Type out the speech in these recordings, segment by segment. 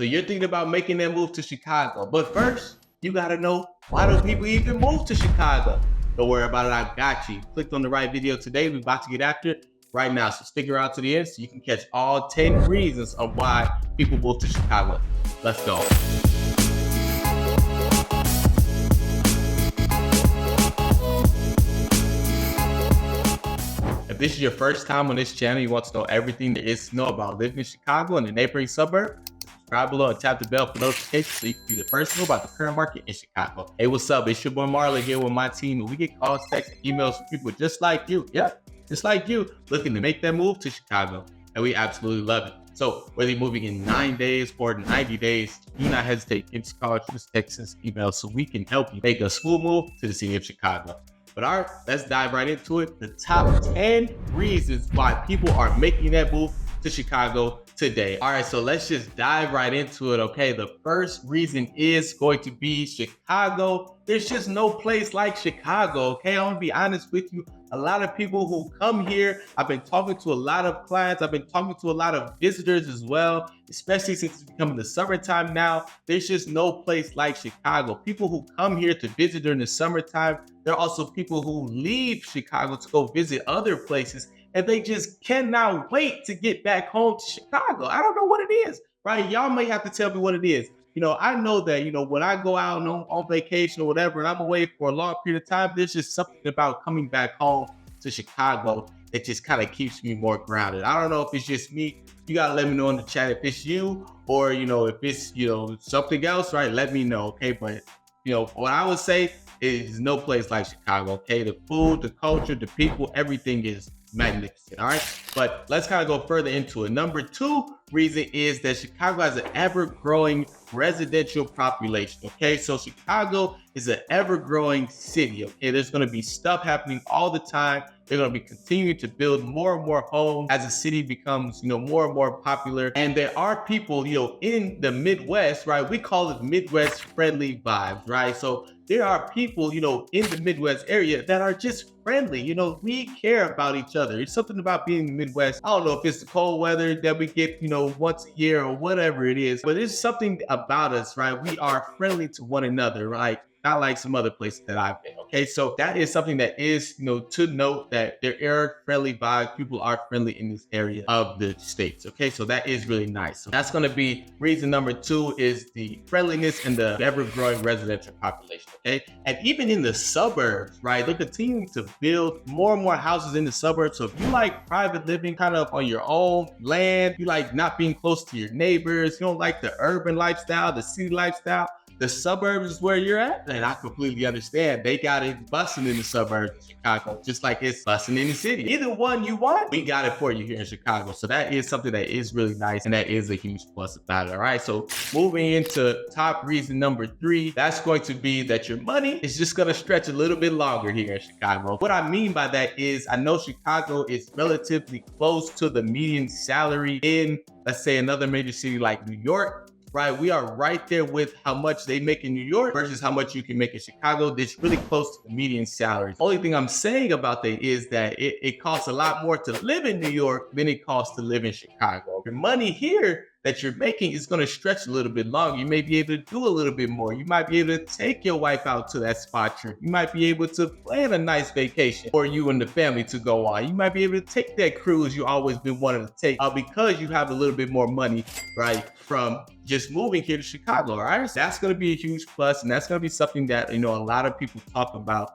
So you're thinking about making that move to Chicago. But first, you gotta know, why do people even move to Chicago? Don't worry about it, I got you. Clicked on the right video today. We're about to get after it right now. So stick around to the end so you can catch all 10 reasons of why people move to Chicago. Let's go. If this is your first time on this channel, you want to know everything there is to know about living in Chicago and the neighboring suburb, subscribe below and tap the bell for notifications so you can be the first to know about the current market in Chicago. Hey, what's up? It's your boy Marlon here with my team, and we get calls, texts, and emails from people just like you. Yep, just like you, looking to make that move to Chicago, and we absolutely love it. So whether you're moving in 9 days or 90 days, do not hesitate. Give us a call, just text us, email, so we can help you make a smooth move to the city of Chicago. But all right, let's dive right into it. The top 10 reasons why people are making that move to Chicago today. All right, so let's just dive right into it, okay? The first reason is going to be Chicago. There's just no place like Chicago, okay? I'm gonna be honest with you. A lot of people who come here, I've been talking to a lot of clients, I've been talking to a lot of visitors as well, especially since it's becoming the summertime now. There's just no place like Chicago. People who come here to visit during the summertime, there are also people who leave Chicago to go visit other places, and they just cannot wait to get back home to Chicago. I don't know what it is, right? Y'all may have to tell me what it is. I know that, when I go out on vacation or whatever, and I'm away for a long period of time, there's just something about coming back home to Chicago that just kind of keeps me more grounded. I don't know if it's just me. You gotta let me know in the chat if it's you, or, if it's, something else, right? Let me know, okay? But, what I would say is no place like Chicago, okay? The food, the culture, the people, everything is magnificent. All right, but let's kind of go further into it. Number 2 reason is that Chicago has an ever-growing residential population. Okay, so Chicago is an ever-growing city. Okay, there's going to be stuff happening all the time. They're going to be continuing to build more and more homes as the city becomes, more and more popular. And there are people, in the Midwest, right? We call it Midwest friendly vibes, right? So there are people, in the Midwest area that are just friendly. We care about each other. It's something about being in the Midwest. I don't know if it's the cold weather that we get, once a year or whatever it is, but it's something about us, right? We are friendly to one another, right? Not like some other places that I've been. Okay, so that is something that is, to note, that there are friendly vibes. People are friendly in this area of the states. Okay, so that is really nice. So that's going to be reason number 2, is the friendliness and the ever-growing residential population. Okay, and even in the suburbs, right? They're continuing to build more and more houses in the suburbs. So if you like private living, kind of on your own land, you like not being close to your neighbors, you don't like the urban lifestyle, the city lifestyle, the suburbs is where you're at, and I completely understand. They got it busting in the suburbs of Chicago, just like it's busting in the city. Either one you want, we got it for you here in Chicago. So that is something that is really nice, and that is a huge plus about it. All right, so moving into top reason number 3, that's going to be that your money is just going to stretch a little bit longer here in Chicago. What I mean by that is, I know Chicago is relatively close to the median salary in, let's say, another major city like New York. Right, we are right there with how much they make in New York versus how much you can make in Chicago. It's really close to the median salaries. Only thing I'm saying about that is that it costs a lot more to live in New York than it costs to live in Chicago. Your money here that you're making is going to stretch a little bit longer. You may be able to do a little bit more. You might be able to take your wife out to that spot trip. You might be able to plan a nice vacation for you and the family to go on. You might be able to take that cruise you always been wanting to take because you have a little bit more money, right, from just moving here to Chicago. All right, so that's going to be a huge plus, and that's going to be something that a lot of people talk about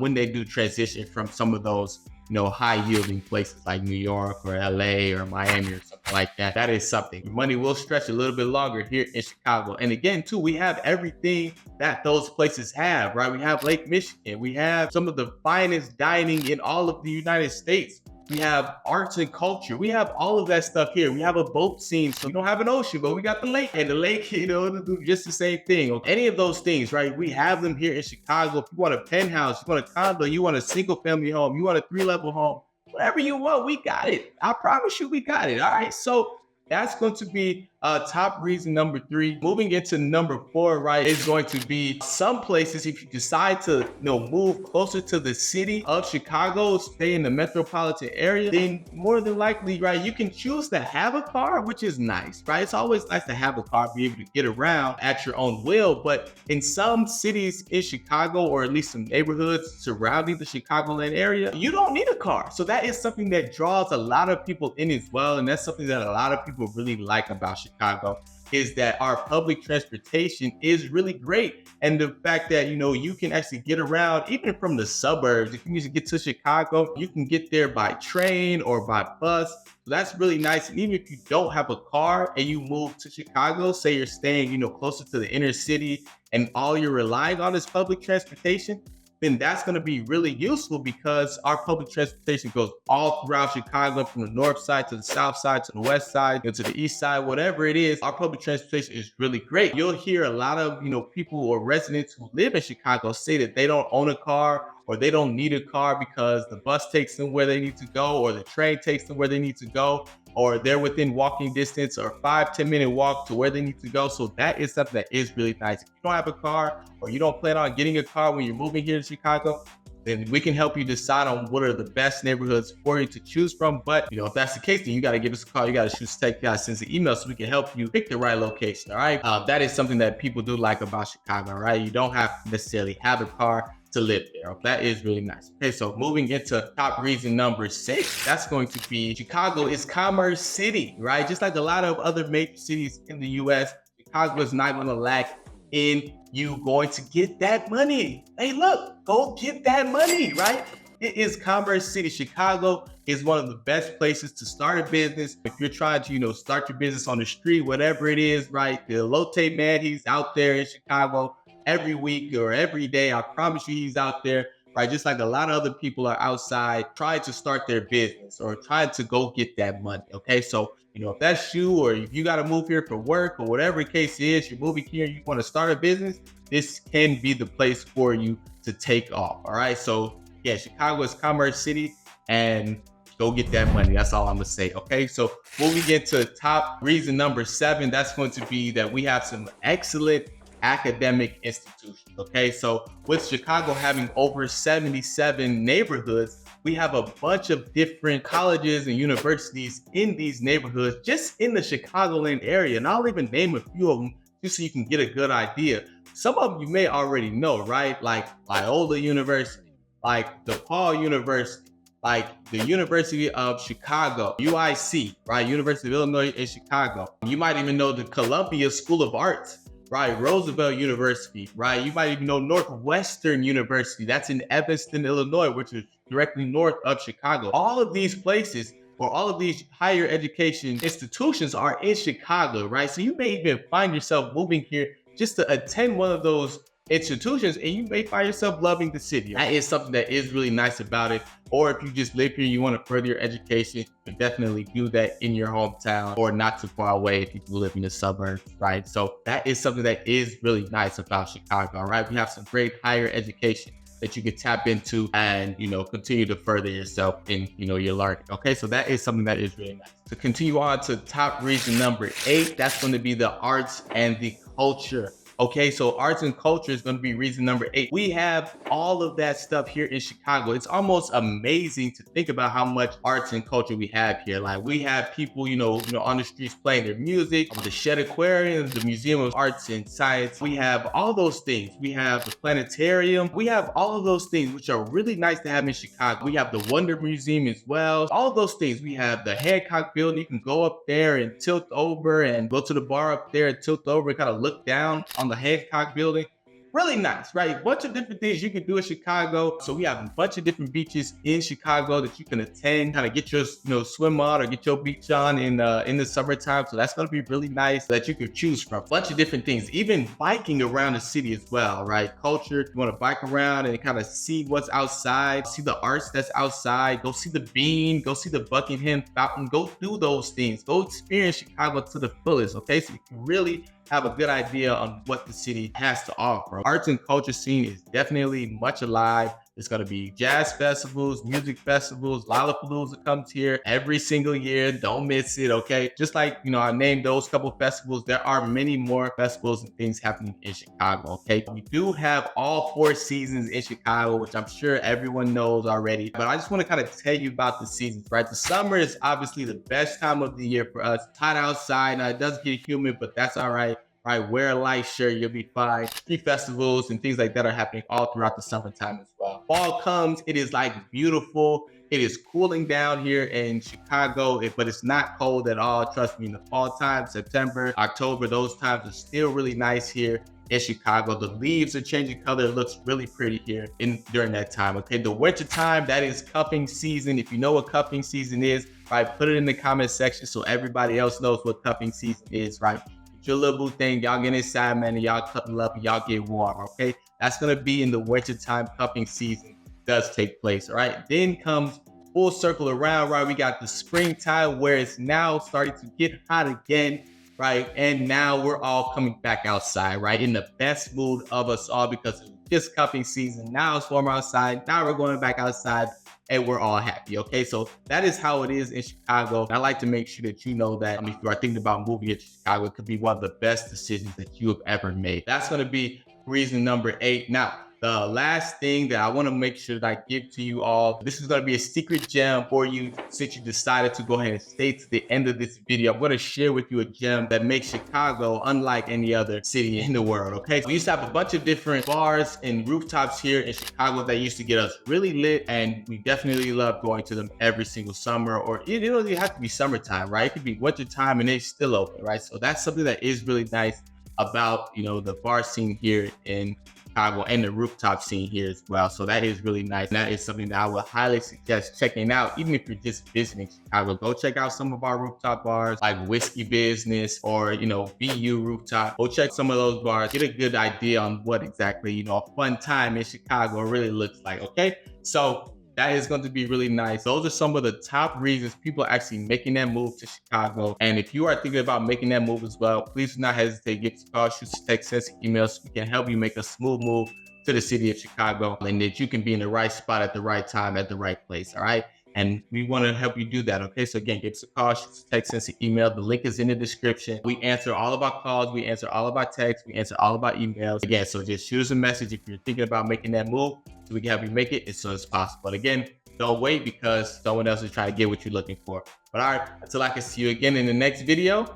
when they do transition from some of those high yielding places like New York or LA or Miami or something like that. That is something. Your money will stretch a little bit longer here in Chicago. And again, too, we have everything that those places have, right? We have Lake Michigan. We have some of the finest dining in all of the United States. We have arts and culture. We have all of that stuff here. We have a boat scene. So we don't have an ocean, but we got the lake. And the lake, it'll do just the same thing. Any of those things, right? We have them here in Chicago. If you want a penthouse, you want a condo, you want a single family home, you want a 3-level home, whatever you want, we got it. I promise you we got it. All right. So that's going to be Top reason number 3, moving into number 4, right, is going to be some places, if you decide to, move closer to the city of Chicago, stay in the metropolitan area, then more than likely, right, you can choose to have a car, which is nice, right? It's always nice to have a car, be able to get around at your own will. But in some cities in Chicago, or at least some neighborhoods surrounding the Chicagoland area, you don't need a car. So that is something that draws a lot of people in as well. And that's something that a lot of people really like about Chicago, is that our public transportation is really great. And the fact that, you can actually get around even from the suburbs. If you need to get to Chicago, you can get there by train or by bus. So that's really nice. And even if you don't have a car and you move to Chicago, say you're staying, closer to the inner city, and all you're relying on is public transportation, then that's going to be really useful, because our public transportation goes all throughout Chicago, from the north side to the south side to the west side, to the east side, whatever it is. Our public transportation is really great. You'll hear a lot of, people or residents who live in Chicago say that they don't own a car, or they don't need a car because the bus takes them where they need to go, or the train takes them where they need to go, or they're within walking distance or 5-10 minute walk to where they need to go. So that is something that is really nice. If you don't have a car, or you don't plan on getting a car when you're moving here to Chicago, then we can help you decide on what are the best neighborhoods for you to choose from. But if that's the case, then you got to give us a call. You got to shoot us a text, you got to send us an email, so we can help you pick the right location. All right. That is something that people do like about Chicago, right? You don't have to necessarily have a car to live there. That is really nice. Okay, so moving into top reason number 6, that's going to be Chicago is Commerce City, right? Just like a lot of other major cities in the US, Chicago is not going to lack in you going to get that money. Hey, look, go get that money, right? It is Commerce City. Chicago is one of the best places to start a business. If you're trying to, start your business on the street, whatever it is, right? The Elote man, he's out there in Chicago every week or every day. I promise you, he's out there, right? Just like a lot of other people are outside trying to start their business or trying to go get that money. Okay, so if that's you, or if you got to move here for work or whatever the case is, you're moving here, you want to start a business, this can be the place for you to take off. All right, so yeah, Chicago is Commerce City, and go get that money. That's all I'm gonna say. Okay, so moving into top reason number 7, that's going to be that we have some excellent academic institutions. Okay, so with Chicago having over 77 neighborhoods, we have a bunch of different colleges and universities in these neighborhoods, just in the Chicagoland area. And I'll even name a few of them just so you can get a good idea. Some of them you may already know, right? Like Loyola University, like DePaul University, like the University of Chicago, UIC, right? University of Illinois in Chicago. You might even know the Columbia School of Arts, right? Roosevelt University, right? You might even know Northwestern University. That's in Evanston, Illinois, which is directly north of Chicago. All of these places, or all of these higher education institutions, are in Chicago, right? So you may even find yourself moving here just to attend one of those institutions, and you may find yourself loving the city. That is something that is really nice about it. Or if you just live here, you want to further your education, you can definitely do that in your hometown or not too far away if you live in the suburbs, right? So that is something that is really nice about Chicago, all right? We have some great higher education that you can tap into and, continue to further yourself in, your learning. Okay, so that is something that is really nice. To continue on to top reason number 8, that's going to be the arts and the culture. Okay, so arts and culture is going to be reason number 8. We have all of that stuff here in Chicago. It's almost amazing to think about how much arts and culture we have here. Like, we have people, on the streets playing their music, the Shed Aquarium, the Museum of Arts and Science. We have all those things. We have the planetarium. We have all of those things, which are really nice to have in Chicago. We have the Wonder Museum as well. All of those things. We have the Hancock Building. You can go up there and tilt over and go to the bar up there and tilt over and kind of look down on the Hancock Building. Really nice, right? Bunch of different things you can do in Chicago. So we have a bunch of different beaches in Chicago that you can attend, kind of get your swim on or get your beach on in the summertime. So that's going to be really nice that you could choose from. Bunch of different things, even biking around the city as well, right? Culture, you want to bike around and kind of see what's outside, see the arts that's outside, go see the Bean, go see the Buckingham Fountain, go do those things, go experience Chicago to the fullest. Okay, so you can really have a good idea on what the city has to offer. Arts and culture scene is definitely much alive. It's going to be jazz festivals, music festivals. Lollapalooza comes here every single year. Don't miss it, okay? Just like, I named those couple festivals, there are many more festivals and things happening in Chicago, okay? We do have all 4 seasons in Chicago, which I'm sure everyone knows already, but I just want to kind of tell you about the seasons, right? The summer is obviously the best time of the year for us. It's hot outside. Now, it does get humid, but that's all right. Right, wear a light shirt, you'll be fine. Street festivals and things like that are happening all throughout the summertime as well. Fall comes, it is like beautiful. It is cooling down here in Chicago, but it's not cold at all. Trust me, in the fall time, September, October, those times are still really nice here in Chicago. The leaves are changing color. It looks really pretty here during that time. Okay, the winter time, that is cuffing season. If you know what cuffing season is, right, put it in the comment section so everybody else knows what cuffing season is, right? Your little boo thing, y'all get inside, man, and y'all cuddle up and y'all get warm, okay? That's gonna be in the wintertime. Cuffing season does take place, all right? Then comes full circle around, right? We got the springtime where it's now starting to get hot again, right? And now we're all coming back outside, right? In the best mood of us all because it's just cuffing season. Now it's warm outside. Now we're going back outside and we're all happy, okay? So that is how it is in Chicago. And I like to make sure that you know that if you are thinking about moving to Chicago, it could be one of the best decisions that you have ever made. That's gonna be reason number 8. Now, the last thing that I wanna make sure that I give to you all, this is gonna be a secret gem for you since you decided to go ahead and stay to the end of this video. I'm gonna share with you a gem that makes Chicago unlike any other city in the world, okay? So we used to have a bunch of different bars and rooftops here in Chicago that used to get us really lit, and we definitely love going to them every single summer, or it doesn't even have to be summertime, right? It could be wintertime and it's still open, right? So that's something that is really nice about, the bar scene here in Chicago and the rooftop scene here as well. So that is really nice. And that is something that I would highly suggest checking out, even if you're just visiting Chicago. Go check out some of our rooftop bars like Whiskey Business or, BU Rooftop. Go check some of those bars. Get a good idea on what exactly, a fun time in Chicago really looks like, okay? So that is going to be really nice. Those are some of the top reasons people are actually making that move to Chicago. And if you are thinking about making that move as well, please do not hesitate. Give us a call, shoot us a text, send us an email so we can help you make a smooth move to the city of Chicago and that you can be in the right spot at the right time at the right place, all right? And we want to help you do that, okay? So again, give us a call, shoot us a text, send us an email. The link is in the description. We answer all of our calls. We answer all of our texts. We answer all of our emails. Again, so just shoot us a message if you're thinking about making that move so we can help you make it as soon as possible. But again, don't wait because someone else is trying to get what you're looking for. But all right, until I can see you again in the next video,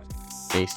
peace.